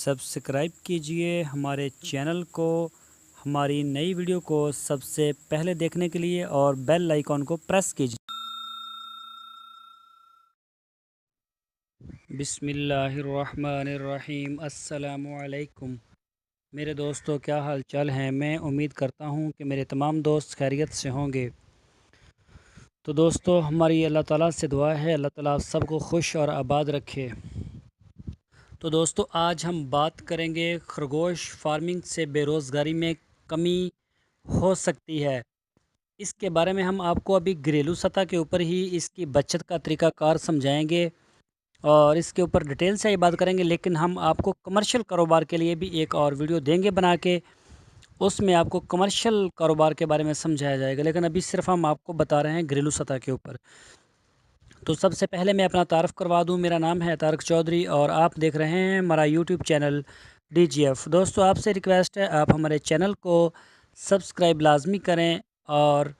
Subscribe कीजिए हमारे channel को, हमारी नई वीडियो को सबसे पहले देखने के लिए और बेल आइकॉन को प्रेस कीजिए। बिस्मिल्लाहिर्रहमानिर्रहीम। अस्सलामु अलैकुम मेरे दोस्तों, क्या हाल चाल हैं। मैं उम्मीद करता हूं कि मेरे तमाम दोस्त खैरियत से होंगे। तो दोस्तों, हमारी अल्लाह ताला से दुआ है, अल्लाह ताला आप सबको खुश और आबाद रखे। तो दोस्तों, आज हम बात करेंगे खरगोश फार्मिंग से बेरोज़गारी में कमी हो सकती है। इसके बारे में हम आपको अभी घरेलू सतह के ऊपर ही इसकी बचत का तरीक़ाकार समझाएंगे और इसके ऊपर डिटेल से ही बात करेंगे। लेकिन हम आपको कमर्शियल कारोबार के लिए भी एक और वीडियो देंगे बना के, उसमें आपको कमर्शियल कारोबार के बारे में समझाया जाएगा। लेकिन अभी सिर्फ हम आपको बता रहे हैं घरेलू सतह के ऊपर। तो सबसे पहले मैं अपना तारफ़ करवा दूं। मेरा नाम है तारक चौधरी और आप देख रहे हैं हमारा यूट्यूब चैनल DGF। दोस्तों, आपसे रिक्वेस्ट है, आप हमारे चैनल को सब्सक्राइब लाजमी करें और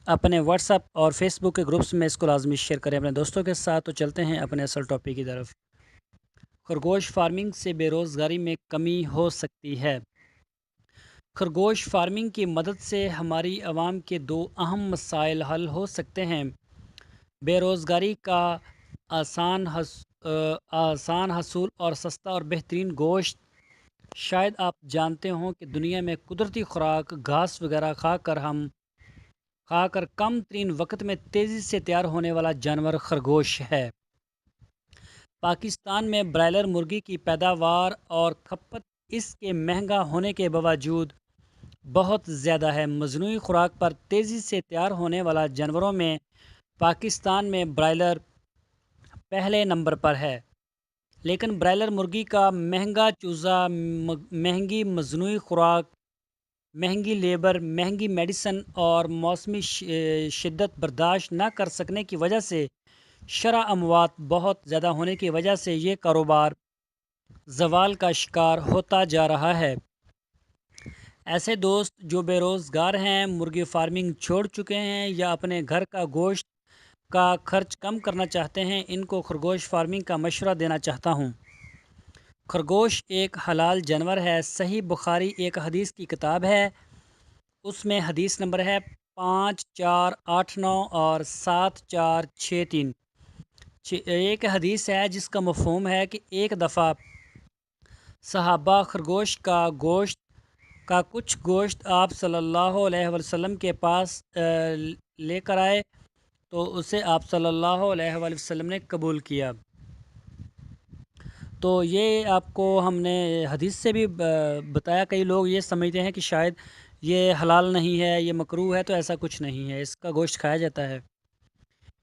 अपने व्हाट्सएप और फेसबुक के ग्रुप्स में इसको लाजमी शेयर करें अपने दोस्तों के साथ। तो चलते हैं अपने असल टॉपिक की तरफ। खरगोश फार्मिंग से बेरोज़गारी में कमी हो सकती है। खरगोश फार्मिंग की मदद से हमारी आवाम के दो अहम मसाइल हल हो सकते हैं। बेरोज़गारी का आसान हसूल और सस्ता और बेहतरीन गोश्त। शायद आप जानते हों कि दुनिया में कुदरती खुराक घास वगैरह खाकर कम तरीन वक्त में तेज़ी से तैयार होने वाला जानवर खरगोश है। पाकिस्तान में ब्रायलर मुर्गी की पैदावार और खपत इसके महंगा होने के बावजूद बहुत ज़्यादा है। मजनूई खुराक पर तेज़ी से तैयार होने वाला जानवरों में पाकिस्तान में ब्रायलर पहले नंबर पर है। लेकिन ब्रायलर मुर्गी का महंगा चूज़ा, महंगी मजनूई खुराक, महंगी लेबर, महंगी मेडिसन और मौसमी शिद्दत बर्दाश्त न कर सकने की वजह से शरह अमवात बहुत ज़्यादा होने की वजह से ये कारोबार ज़वाल का शिकार होता जा रहा है। ऐसे दोस्त जो बेरोज़गार हैं, मुर्गी फार्मिंग छोड़ चुके हैं या अपने घर का गोश्त का खर्च कम करना चाहते हैं, इनको खरगोश फार्मिंग का मशवरा देना चाहता हूँ। खरगोश एक हलाल जानवर है। सही बुखारी एक हदीस की किताब है, उसमें हदीस नंबर है 5489 और 7463। एक हदीस है जिसका मफ़हूम है कि एक दफ़ा सहाबा खरगोश का कुछ गोश्त आप सल्लल्लाहु अलैहि वसल्लम के पास लेकर आए, तो उसे आप सल्लल्लाहु अलैहि वसल्लम ने कबूल किया। तो ये आपको हमने हदीस से भी बताया। कई लोग ये समझते हैं कि शायद ये हलाल नहीं है, ये मकरूह है, तो ऐसा कुछ नहीं है, इसका गोश्त खाया जाता है।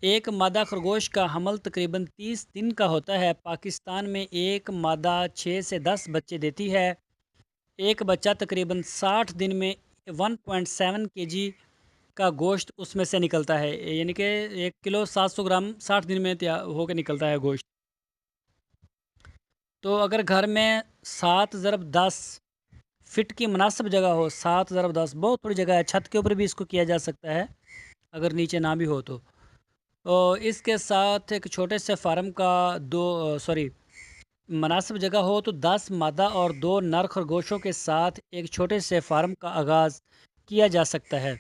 एक मादा खरगोश का हमल तकरीबन 30 दिन का होता है। पाकिस्तान में एक मादा 6 से 10 बच्चे देती है। एक बच्चा तकरीबन 60 दिन में 1.7 kg का गोश्त उसमें से निकलता है, यानी कि 1 किलो 700 ग्राम 60 दिन में तैयार होकर निकलता है गोश्त। तो अगर घर में 7 × 10 फिट की मुनासिब जगह हो, 7 × 10 बहुत थोड़ी जगह है, छत के ऊपर भी इसको किया जा सकता है अगर नीचे ना भी हो तो इसके साथ एक छोटे से फार्म का मुनासिब जगह हो तो 10 मादा और 2 नर खरगोशों के साथ एक छोटे से फार्म का आगाज़ किया जा सकता है।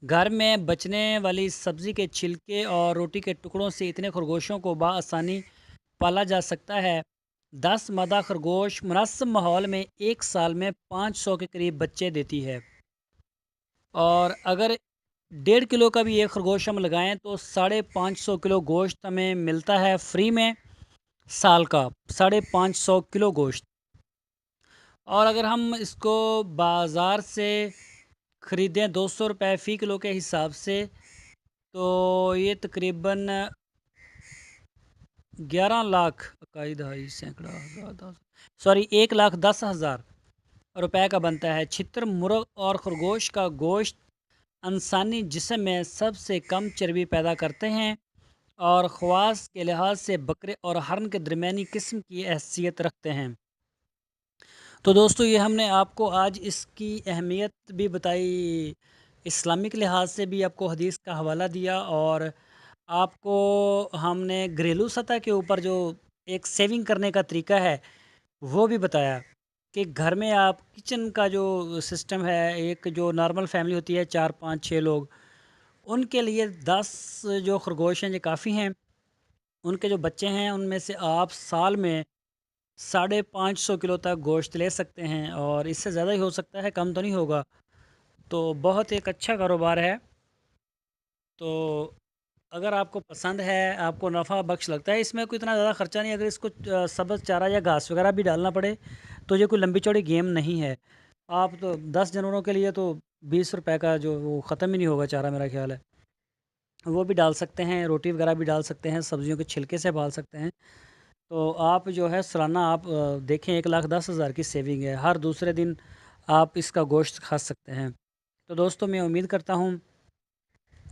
घर में बचने वाली सब्ज़ी के छिलके और रोटी के टुकड़ों से इतने खरगोशों को बआसानी पाला जा सकता है। 10 मादा खरगोश मुनासिब माहौल में एक साल में 500 के करीब बच्चे देती है। और अगर 1.5 किलो का भी एक खरगोश हम लगाएं तो 550 किलो गोश्त हमें मिलता है फ्री में, साल का 550 किलो गोश्त। और अगर हम इसको बाज़ार से ख़रीदें 200 रुपये फ़ी किलो के हिसाब से, तो ये तकरीबन 11 लाख इकाई दहाई सैकड़ा हज़ार 1,10,000 रुपए का बनता है। छितर मुर्ग और खरगोश का गोश्त इंसानी जिस्म में सबसे कम चर्बी पैदा करते हैं और ख़वास के लिहाज से बकरे और हरन के दरमियानी किस्म की हैसियत रखते हैं। तो दोस्तों, ये हमने आपको आज इसकी अहमियत भी बताई, इस्लामिक लिहाज से भी आपको हदीस का हवाला दिया और आपको हमने घरेलू सतह के ऊपर जो एक सेविंग करने का तरीका है وہ بھی بتایا کہ گھر میں آپ کچن کا جو سسٹم ہے، ایک جو نارمل فیملی ہوتی ہے 4 5 6 لوگ، ان کے لیے 10 جو خرگوش ہیں یہ کافی ہیں۔ ان کے جو بچے ہیں ان میں سے آپ سال میں 550 کلو تک گوشت لے سکتے ہیں، اور اس سے زیادہ ہی ہو سکتا ہے، کم تو نہیں ہوگا۔ تو بہت ایک اچھا کاروبار ہے۔ تو اگر آپ کو پسند ہے، آپ کو نفع بخش لگتا ہے، اس میں کوئی اتنا زیادہ خرچہ نہیں، اگر اس کو سبز چارہ یا گھاس وغیرہ بھی ڈالنا پڑے تو یہ کوئی لمبی چوڑی گیم نہیں ہے۔ آپ تو 10 جانوروں کے لیے تو 20 روپے کا جو وہ ختم ہی نہیں ہوگا چارہ، میرا خیال ہے، وہ بھی ڈال سکتے ہیں، روٹی وغیرہ بھی ڈال سکتے ہیں، سبزیوں کے چھلکے سے پال سکتے ہیں۔ تو آپ جو ہے سالانہ آپ دیکھیں 1,10,000 کی سیونگ ہے، ہر دوسرے دن آپ اس کا گوشت کھا سکتے ہیں۔ تو دوستو، میں امید کرتا ہوں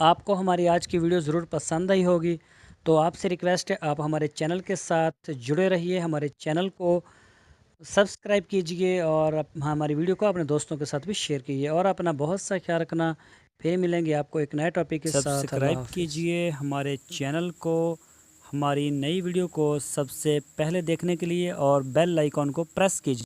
آپ کو ہماری آج کی ویڈیو ضرور پسند آئی ہوگی۔ تو آپ سے ریکویسٹ ہے، آپ ہمارے چینل کے ساتھ جڑے رہیے، ہمارے چینل کو سبسکرائب کیجئے، اور ہماری ویڈیو کو اپنے دوستوں کے ساتھ بھی شیئر کیجئے، اور اپنا بہت سا خیال رکھنا۔ پھر ملیں گے آپ کو ایک نئے ٹاپک کے ساتھ۔ اللہ سبسکرائب حافظ۔ کیجئے ہمارے چینل کو، ہماری نئی ویڈیو کو سب سے پہلے دیکھنے کے لیے، اور بیل آئیکن کو پریس کیجئے۔